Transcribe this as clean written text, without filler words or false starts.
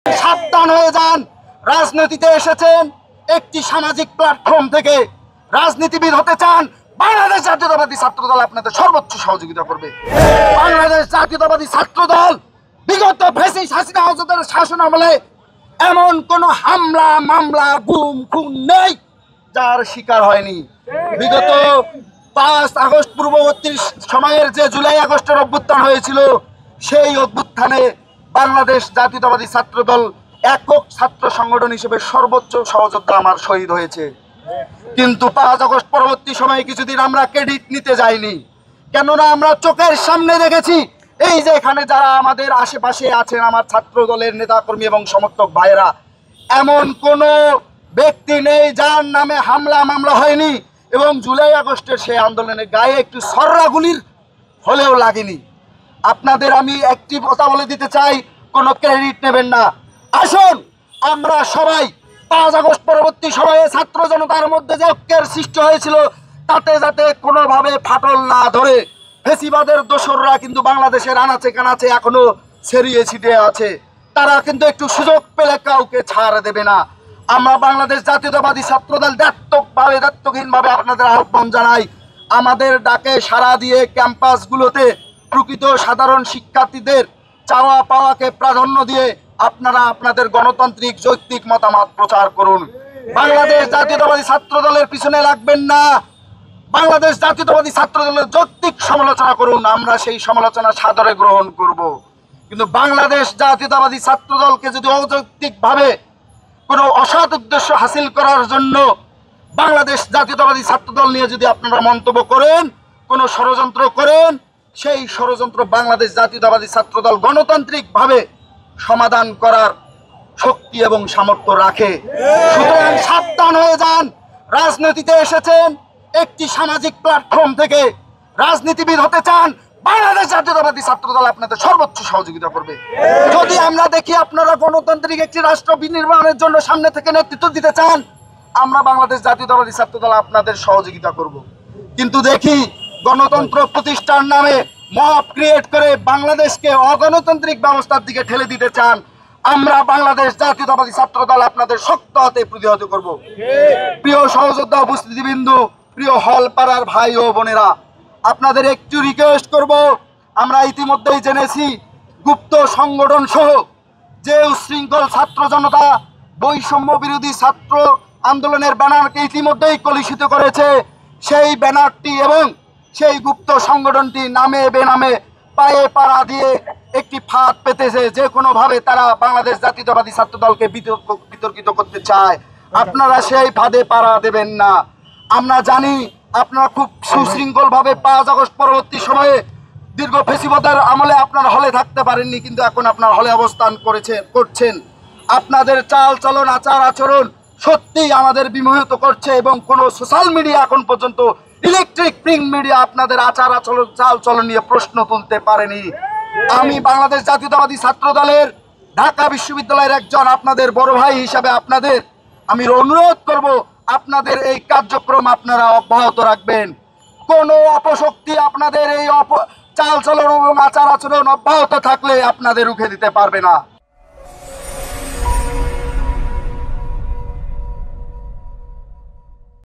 সাবধান হয়ে যান। রাজনীতিতে এসেছেন একটি সামাজিক প্ল্যাটফর্ম থেকে, রাজনীতিবিদ হতে চান, বাংলাদেশ জাতীয়তাবাদী ছাত্রদল আপনাদের সর্বোচ্চ সহযোগিতা করবে। বাংলাদেশ জাতীয়তাবাদী ছাত্রদল বিগত ফ্যাসিস্ট হাসিনা হাজতের শাসন আমলে এমন কোন হামলা মামলা গুম খুন নেই যার শিকার হয়নি। বিগত 5 আগস্ট পূর্ববর্তী সময়ের যে জুলাই আগস্টের অভ্যুত্থান হয়েছিল, সেই অভ্যুত্থানে বাংলাদেশ জাতীয়তাবাদী ছাত্রদল একক ছাত্র সংগঠন হিসেবে সর্বোচ্চ সহযোদ্ধা আমার শহীদ হয়েছে। কিন্তু 5 আগস্ট পরবর্তী সময়ে কিছুদিন আমরা ক্রেডিট নিতে যাইনি, কেননা আমরা চোখের সামনে দেখেছি এই যে এখানে যারা আমাদের আশেপাশে আছেন, আমার ছাত্র দলের নেতাকর্মী এবং সমর্থক ভাইয়েরা, এমন কোন ব্যক্তি নেই যার নামে হামলা মামলা হয়নি এবং জুলাই আগস্টের সেই আন্দোলনে গায়ে একটু ছররাগুলির হলেও লাগেনি। আপনাদের আমি একটি কথা বলে দিতে চাই, কোনো ক্রেডিট নেবেন না। আসুন আমরা সবাই 5 আগস্ট পরবর্তী সময়ে ছাত্র জনতার মধ্যে যে ঐক্যের সৃষ্টি হয়েছিল, তাতে যাতে কোনোভাবে ফাটল না ধরে। ফেসিবাদের দোসররা কিন্তু বাংলাদেশের আনাচে কানাচে এখনো ছড়িয়ে ছিটিয়ে আছে, তারা কিন্তু একটু সুযোগ পেলে কাউকে ছাড় দেবে না। আমরা বাংলাদেশ জাতীয়তাবাদী ছাত্রদল দায়িত্বহীনভাবে আপনাদের আহ্বান জানাই, আমাদের ডাকে সাড়া দিয়ে ক্যাম্পাসগুলোতে প্রকৃত সাধারণ শিক্ষার্থীদের চাওয়া পাওয়াকে প্রাধান্য দিয়ে আপনারা আপনাদের গণতান্ত্রিক যৌক্তিক মতামত প্রচার করুন। বাংলাদেশ জাতীয়তাবাদী ছাত্রদলের পিছনে লাগবেন না, বাংলাদেশ জাতীয়তাবাদী ছাত্রদলের যৌক্তিক সমালোচনা করুন, আমরা সেই সমালোচনা সাদরে গ্রহণ করব। কিন্তু বাংলাদেশ জাতীয়তাবাদী ছাত্রদলকে যদি অযৌক্তিকভাবে কোনো অসৎ উদ্দেশ্য হাসিল করার জন্য বাংলাদেশ জাতীয়তাবাদী ছাত্রদল নিয়ে যদি আপনারা মন্তব্য করেন, কোনো ষড়যন্ত্র করেন, সেই ষড়যন্ত্র বাংলাদেশ জাতীয়তাবাদী ছাত্রদল গণতান্ত্রিকভাবে সমাধান করার শক্তি এবং সামর্থ্য রাখে। সুতরাং সাবধান হয়ে যান। রাজনীতিতে এসেছেন একটি সামাজিক প্ল্যাটফর্ম থেকে, রাজনীতিবিদ হতে চান, বাংলাদেশ জাতীয়তাবাদী ছাত্রদল আপনাদের সর্বোচ্চ সহযোগিতা করবে। যদি আমরা দেখি আপনারা গণতান্ত্রিক একটি রাষ্ট্র বিনির্মাণের জন্য সামনে থেকে নেতৃত্ব দিতে চান, আমরা বাংলাদেশ জাতীয়তাবাদী ছাত্রদল আপনাদের সহযোগিতা করব। কিন্তু দেখি গণতন্ত্র প্রতিষ্ঠার নামে মব ক্রিয়েট করে বাংলাদেশকে অগণতান্ত্রিক ব্যবস্থার দিকে ঠেলে দিতে চান, আমরা বাংলাদেশ জাতীয়তাবাদী ছাত্রদল আপনাদের শক্ত হাতে প্রতিহত করব। প্রিয় সহযোদ্ধা উপস্থিতিবৃন্দ, প্রিয় হল পাড়ার ভাই ও বোনেরা, আপনাদের একটু রিকোয়েস্ট করব, আমরা ইতিমধ্যেই জেনেছি গুপ্ত সংগঠন সহ যে উশৃঙ্খল ছাত্র জনতা বৈষম্য বিরোধী ছাত্র আন্দোলনের ব্যানারকে ইতিমধ্যেই কলুষিত করেছে। সেই ব্যানারটি এবং সেই গুপ্ত সংগঠনটি নামে বেনামে পায়ে পাড়া দিয়ে একটি ফাঁদ পেতেছে, যে কোনোভাবে তারা বাংলাদেশ জাতীয়তাবাদী ছাত্রদলকে বিতর্কিত করতে চায়। আপনারা সেই ফাঁদে পাড়া দেবেন না। আমরা জানি আপনারা খুব সুশৃঙ্খলভাবে 5 আগস্ট পরবর্তী সময়ে দীর্ঘ ফেসিবাদের আমলে আপনারা হলে থাকতে পারেননি, কিন্তু এখন আপনারা হলে অবস্থান করছেন। আপনাদের চাল চলন আচার আচরণ সত্যিই আমাদের বিমোহিত করছে এবং কোনো সোশ্যাল মিডিয়া এখন পর্যন্ত ইলেকট্রিক প্রিন্ট মিডিয়া আপনাদের আচার আচরণ চাল চলন নিয়ে প্রশ্ন তুলতে পারেনি। আমি বাংলাদেশ জাতীয়তাবাদী ছাত্রদলের ঢাকা বিশ্ববিদ্যালয়ের একজন আপনাদের বড় ভাই হিসাবে আপনাদের আমি অনুরোধ করব, আপনাদের এই কার্যক্রম আপনারা অব্যাহত রাখবেন। কোনো অপশক্তি আপনাদের এই চাল চলন এবং আচার আচরণ অব্যাহত থাকলে আপনাদের রুখে দিতে পারবে না।